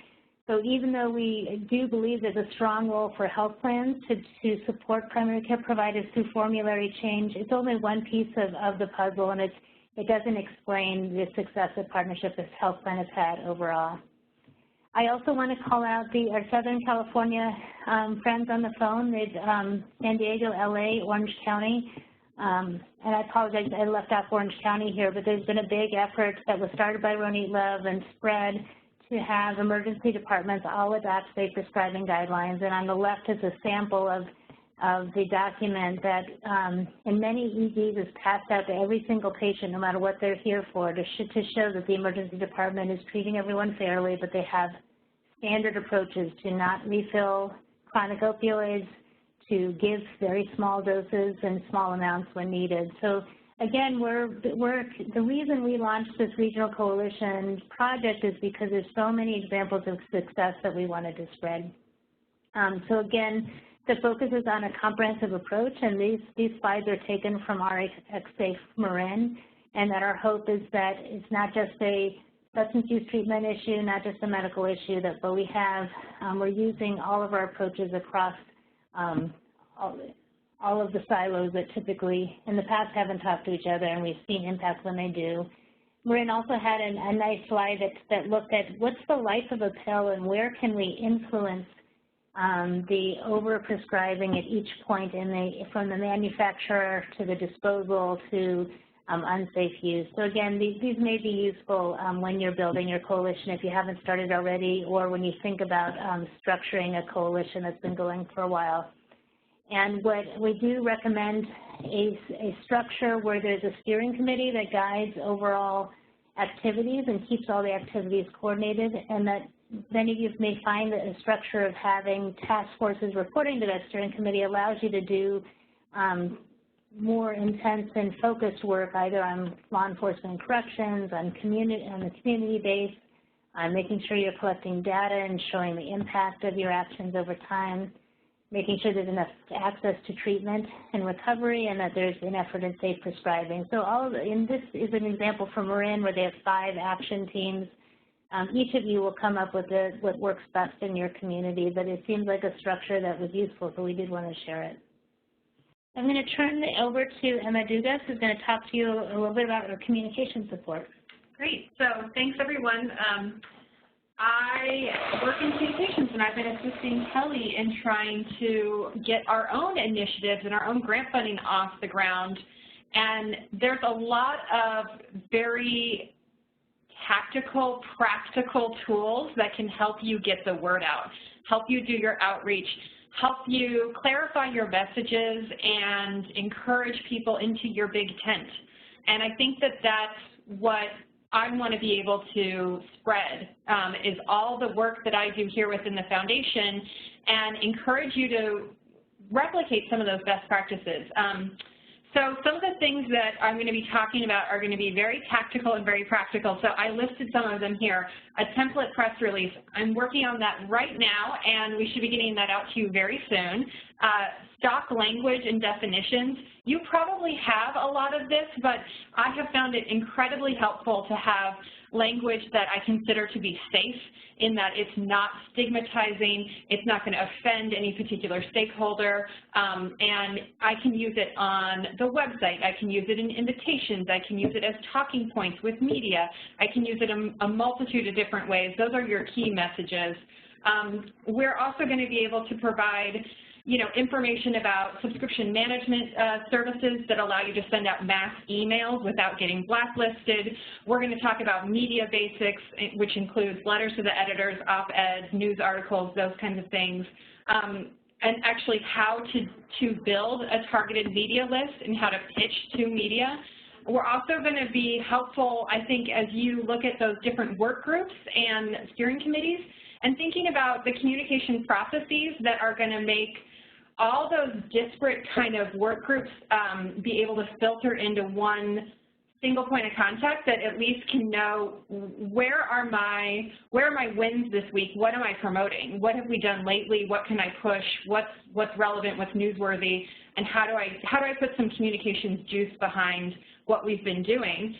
So even though we do believe there's a strong role for health plans to support primary care providers through formulary change, it's only one piece of the puzzle, and it doesn't explain the success of partnership this health plan has had overall. I also want to call out our Southern California friends on the phone. There's San Diego, LA, Orange County, and I apologize I left off Orange County here, but there's been a big effort that was started by Ronit Love and spread to have emergency departments all adopt safe prescribing guidelines. And on the left is a sample of the document that in many EDs is passed out to every single patient, no matter what they're here for, to show that the emergency department is treating everyone fairly, but they have standard approaches to not refill chronic opioids, to give very small doses and small amounts when needed. So again, the reason we launched this regional coalition project is because there's so many examples of success that we wanted to spread. So again, the focus is on a comprehensive approach, and these slides are taken from our XSAFE Marin, and that our hope is that it's not just a substance use treatment issue, not just a medical issue, but we're using all of our approaches across all of the silos that typically in the past haven't talked to each other, and we've seen impact when they do. Marin also had a nice slide that looked at what's the life of a pill and where can we influence the over-prescribing at each point from the manufacturer to the disposal to unsafe use. So again, these may be useful when you're building your coalition if you haven't started already, or when you think about structuring a coalition that's been going for a while. And what we do recommend is a structure where there's a steering committee that guides overall activities and keeps all the activities coordinated, and that many of you may find that a structure of having task forces reporting to that steering committee allows you to do more intense and focused work either on law enforcement and corrections, on the community base, on making sure you're collecting data and showing the impact of your actions over time, making sure there's enough access to treatment and recovery, and that there's an effort in safe prescribing. So and this is an example from Marin where they have 5 action teams. Each of you will come up with what works best in your community, but it seems like a structure that was useful, so we did want to share it. I'm going to turn it over to Emma Dugas, who's going to talk to you a little bit about our communication support. Great. So thanks, everyone. I work in communications, and I've been assisting Kelly in trying to get our own initiatives and our own grant funding off the ground. And there's a lot of very tactical, practical tools that can help you get the word out, help you do your outreach, help you clarify your messages, and encourage people into your big tent. And I think that that's what I want to be able to spread, is all the work that I do here within the foundation, and encourage you to replicate some of those best practices. So some of the things that I'm going to be talking about are going to be very tactical and very practical. So I listed some of them here. A template press release. I'm working on that right now, and we should be getting that out to you very soon. Stock language and definitions. You probably have a lot of this, but I have found it incredibly helpful to have language that I consider to be safe, in that it's not stigmatizing, it's not going to offend any particular stakeholder, and I can use it on the website, I can use it in invitations, I can use it as talking points with media, I can use it in a multitude of different ways. Those are your key messages. We're also going to be able to provide information about subscription management services that allow you to send out mass emails without getting blacklisted. We're going to talk about media basics, which includes letters to the editors, op-eds, news articles, those kinds of things, and actually how to build a targeted media list and how to pitch to media. We're also going to be helpful, I think, as you look at those different work groups and steering committees, and thinking about the communication processes that are going to make all those disparate kind of work groups be able to filter into one single point of contact that at least can know where are my wins this week, what am I promoting, what have we done lately, what can I push, what's relevant, what's newsworthy, and how do I put some communications juice behind what we've been doing.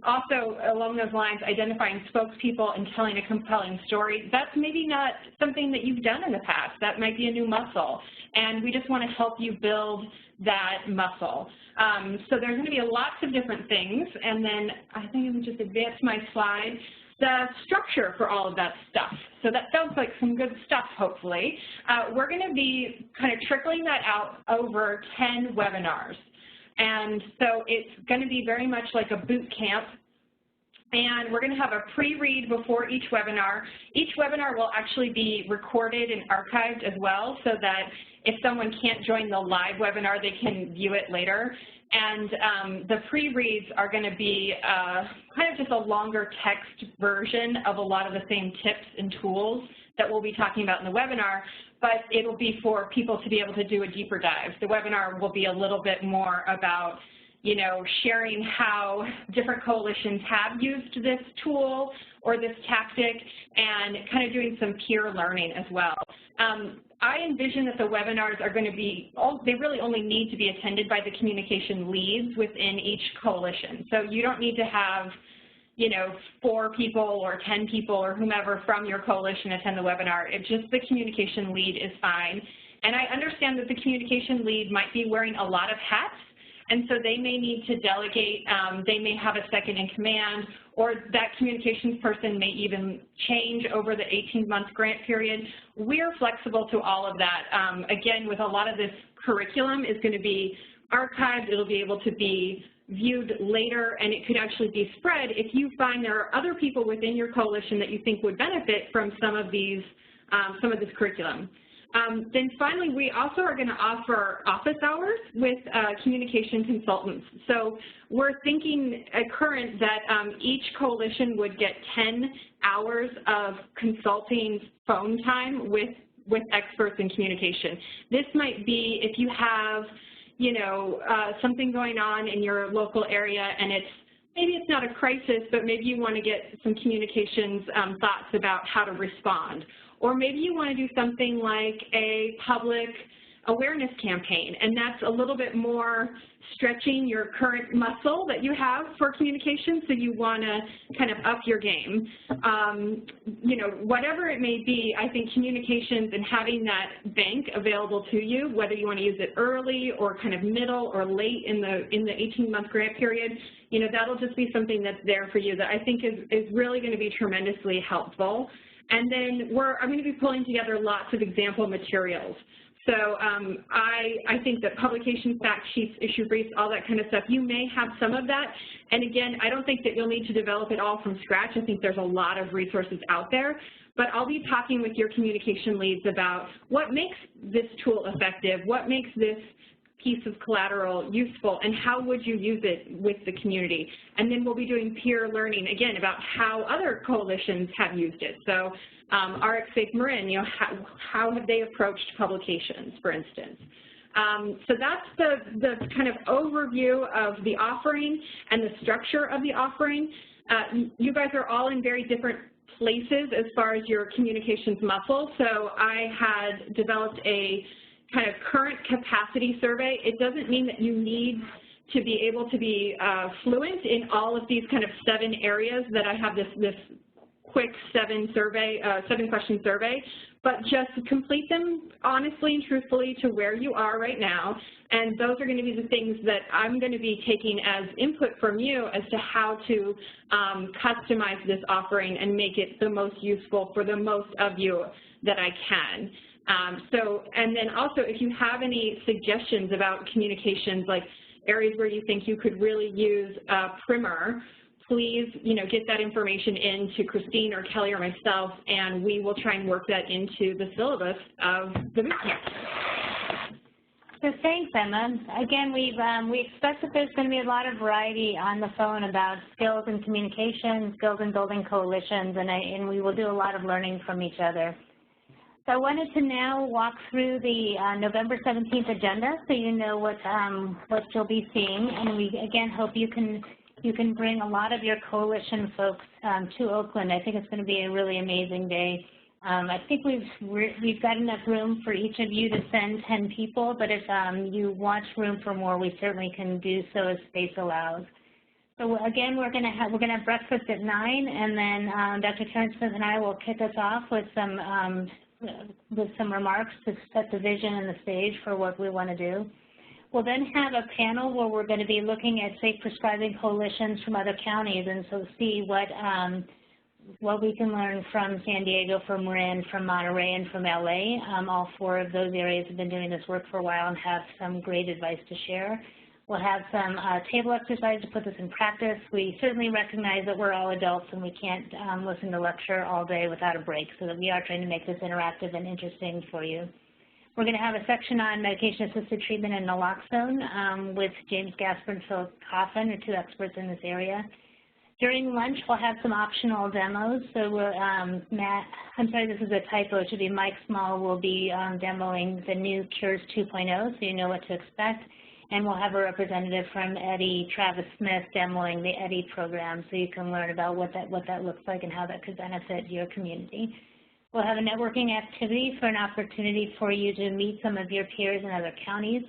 Also, along those lines, identifying spokespeople and telling a compelling story, that's maybe not something that you've done in the past. That might be a new muscle, and we just want to help you build that muscle. So there's going to be lots of different things, and then I think I'm going to just advance my slide. The structure for all of that stuff. So that sounds like some good stuff, hopefully. We're going to be kind of trickling that out over 10 webinars. And so it's going to be very much like a boot camp. And we're going to have a pre-read before each webinar. Each webinar will actually be recorded and archived as well, so that if someone can't join the live webinar, they can view it later. And the pre-reads are going to be kind of just a longer text version of a lot of the same tips and tools that we'll be talking about in the webinar, but it'll be for people to be able to do a deeper dive. The webinar will be a little bit more about, you know, sharing how different coalitions have used this tool or this tactic, and kind of doing some peer learning as well. I envision that the webinars are going to be, they really only need to be attended by the communication leads within each coalition. So you don't need to have, you know, 4 people or 10 people or whomever from your coalition attend the webinar. It's just the communication lead is fine. And I understand that the communication lead might be wearing a lot of hats, and so they may need to delegate, they may have a second in command, or that communications person may even change over the 18-month grant period. We're flexible to all of that. Again, with a lot of this curriculum is going to be archived, it'll be able to be viewed later, and it could actually be spread if you find there are other people within your coalition that you think would benefit from some of these, some of this curriculum. Then finally, we also are going to offer office hours with communication consultants. So we're thinking at current that each coalition would get 10 hours of consulting phone time with experts in communication. This might be if you have, you know, something going on in your local area, and maybe it's not a crisis, but maybe you want to get some communications thoughts about how to respond. Or maybe you want to do something like a public awareness campaign, and that's a little bit more stretching your current muscle that you have for communication, so you want to kind of up your game. You know, whatever it may be, I think communications and having that bank available to you, whether you want to use it early or kind of middle or late in the 18-month grant period, you know, that'll just be something that's there for you that I think is really going to be tremendously helpful. And then I'm going to be pulling together lots of example materials. So I think that publication fact sheets, issue briefs, all that kind of stuff, you may have some of that. And again, I don't think that you'll need to develop it all from scratch. I think there's a lot of resources out there. But I'll be talking with your communication leads about what makes this tool effective, what makes this piece of collateral useful, and how would you use it with the community. And then we'll be doing peer learning, again, about how other coalitions have used it. So RX Safe Marin, you know, how have they approached publications, for instance. So that's the kind of overview of the offering and the structure of the offering. You guys are all in very different places as far as your communications muscle. So I had developed a kind of current capacity survey. It doesn't mean that you need to be able to be fluent in all of these kind of 7 areas that I have this quick 7-question survey, but just complete them honestly and truthfully to where you are right now. And those are going to be the things that I'm going to be taking as input from you as to how to customize this offering and make it the most useful for the most of you that I can. And then also, if you have any suggestions about communications, like areas where you think you could really use a primer, please, you know, get that information in to Christine or Kelly or myself, and we will try and work that into the syllabus of the bootcamp. So thanks, Emma. Again, we expect that there's going to be a lot of variety on the phone about skills in communication, skills in building coalitions, and we will do a lot of learning from each other. So I wanted to now walk through the November 17th agenda so you know what you'll be seeing, and we again hope you can you can bring a lot of your coalition folks to Oakland. I think it's going to be a really amazing day. I think we've got enough room for each of you to send 10 people, but if you want room for more, we certainly can do so as space allows. So again, we're going to have breakfast at 9, and then Dr. Karen Smith and I will kick us off with some remarks to set the vision and the stage for what we want to do. We'll then have a panel where we're going to be looking at safe prescribing coalitions from other counties, and so see what we can learn from San Diego, from Marin, from Monterey, and from LA. All 4 of those areas have been doing this work for a while and have some great advice to share. We'll have some table exercise to put this in practice. We certainly recognize that we're all adults and we can't listen to lecture all day without a break, so that we are trying to make this interactive and interesting for you. We're going to have a section on medication-assisted treatment and naloxone with James Gasper and Phil Coffin, the 2 experts in this area. During lunch, we'll have some optional demos. So I'm sorry, this is a typo. It should be Mike Small will be demoing the new Cures 2.0, so you know what to expect. And we'll have a representative from Eddie Travis Smith demoing the Eddie program, so you can learn about what that looks like and how that could benefit your community. We'll have a networking activity for an opportunity for you to meet some of your peers in other counties.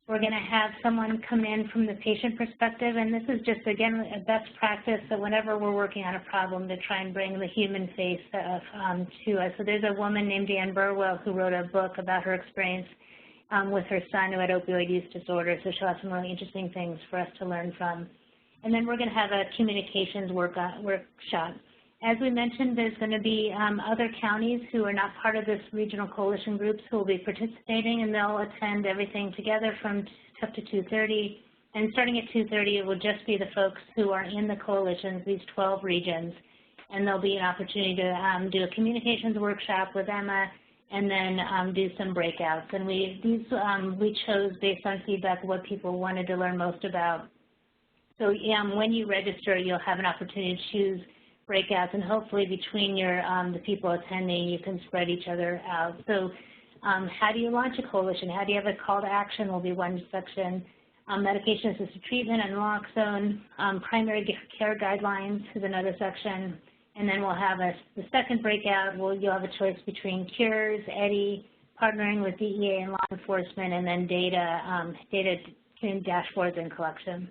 We're going to have someone come in from the patient perspective, and this is just, again, a best practice that whenever we're working on a problem to try and bring the human face to us. So there's a woman named Ann Burwell who wrote a book about her experience with her son who had opioid use disorder, so she'll have some really interesting things for us to learn from. And then we're going to have a communications workshop. As we mentioned, there's going to be other counties who are not part of this regional coalition groups who will be participating, and they'll attend everything together from up to 2:30. And starting at 2:30, it will just be the folks who are in the coalitions, these 12 regions, and there'll be an opportunity to do a communications workshop with Emma, and then do some breakouts. And we chose based on feedback what people wanted to learn most about. So when you register, you'll have an opportunity to choose breakouts, and hopefully between the people attending, you can spread each other out. So how do you launch a coalition? How do you have a call to action will be one section. Medication-assisted treatment and naloxone, primary care guidelines is another section. And then we'll have the second breakout. You'll have a choice between Cures, Eddie, partnering with DEA and law enforcement, and then data dashboards and collection.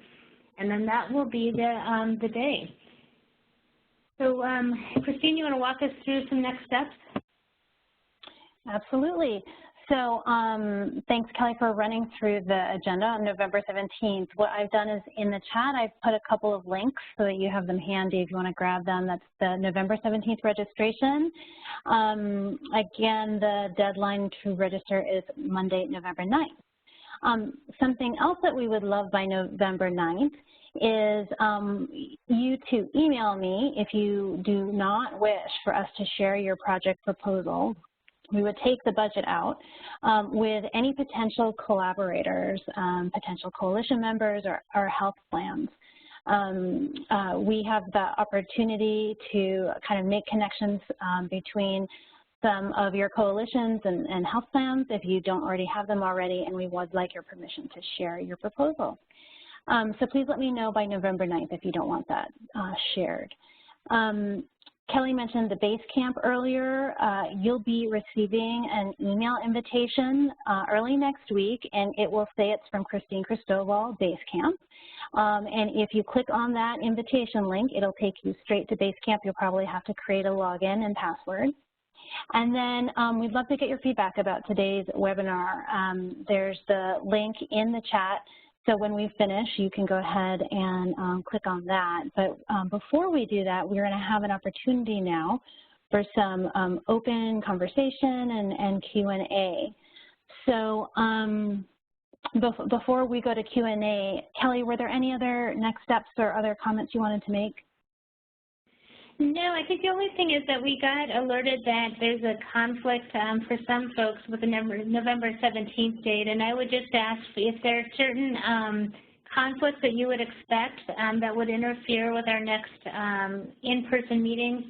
And then that will be the day. So, Christine, you want to walk us through some next steps? Absolutely. So thanks, Kelly, for running through the agenda on November 17th. What I've done is in the chat, I've put a couple of links so that you have them handy if you want to grab them. That's the November 17th registration. Again, the deadline to register is Monday, November 9th. Something else that we would love by November 9th is you to email me if you do not wish for us to share your project proposal. We would take the budget out with any potential collaborators, potential coalition members, or health plans. We have the opportunity to kind of make connections between some of your coalitions and health plans if you don't already have them already, and we would like your permission to share your proposal. So please let me know by November 9th if you don't want that shared. Kelly mentioned the base camp earlier. You'll be receiving an email invitation early next week, and it will say it's from Christine Cristobal, base camp. And if you click on that invitation link, it'll take you straight to base camp. You'll probably have to create a login and password. And then we'd love to get your feedback about today's webinar. There's the link in the chat. So when we finish, you can go ahead and click on that. But before we do that, we're going to have an opportunity now for some open conversation and Q&A. So before we go to Q&A, Kelly, were there any other next steps or other comments you wanted to make? No, I think the only thing is that we got alerted that there's a conflict for some folks with the November 17th date, and I would just ask if there are certain conflicts that you would expect that would interfere with our next in-person meetings,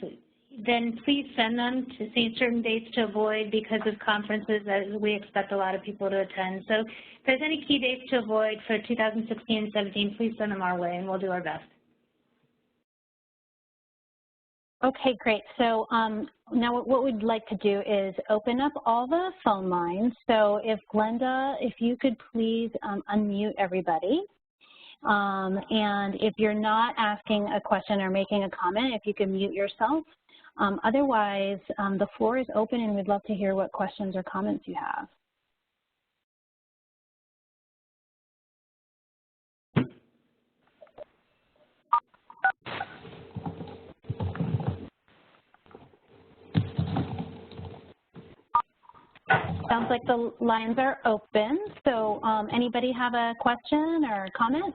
then please send them to see certain dates to avoid because of conferences that we expect a lot of people to attend. So if there's any key dates to avoid for 2016 and 17, please send them our way, and we'll do our best. Okay, great. So now what we'd like to do is open up all the phone lines. So if Glenda, if you could please unmute everybody. And if you're not asking a question or making a comment, if you can mute yourself. Otherwise, the floor is open and we'd love to hear what questions or comments you have. Sounds like the lines are open. So anybody have a question or comment?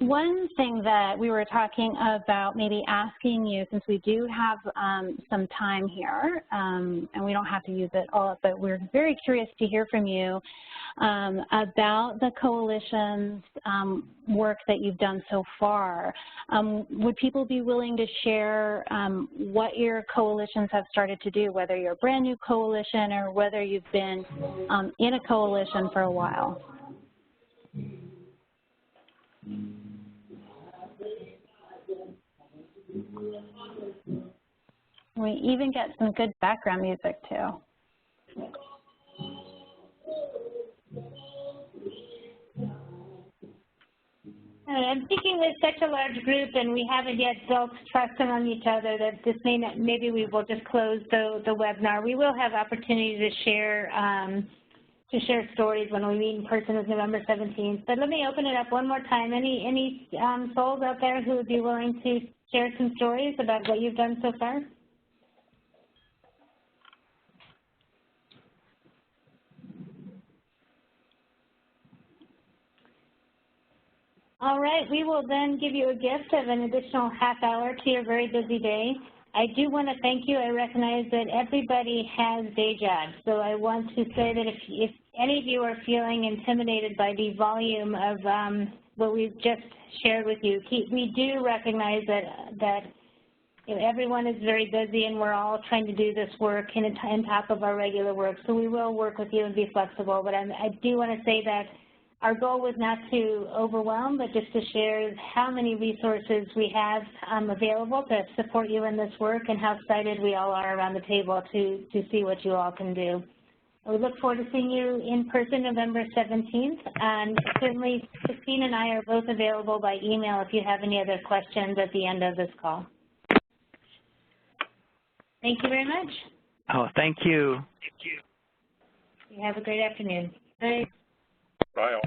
One thing that we were talking about maybe asking you, since we do have some time here, and we don't have to use it all up, but we're very curious to hear from you about the coalition's work that you've done so far. Would people be willing to share what your coalitions have started to do, whether you're a brand new coalition or whether you've been in a coalition for a while? We even get some good background music too. I'm thinking with such a large group and we haven't yet built trust among each other that this may not, maybe we will just close the webinar. We will have opportunity to share stories when we meet in person with November 17th. But let me open it up one more time. Any souls out there who would be willing to share some stories about what you've done so far? All right, we will then give you a gift of an additional half hour to your very busy day. I do want to thank you. I recognize that everybody has day jobs, so I want to say that if any of you are feeling intimidated by the volume of what we've just shared with you, we do recognize that everyone is very busy and we're all trying to do this work on top of our regular work, so we will work with you and be flexible. But I do want to say that our goal was not to overwhelm, but just to share how many resources we have available to support you in this work and how excited we all are around the table to see what you all can do. We look forward to seeing you in person November 17th, and certainly Christine and I are both available by email if you have any other questions at the end of this call. Thank you very much. Oh, thank you. You have a great afternoon. Bye. Bye all.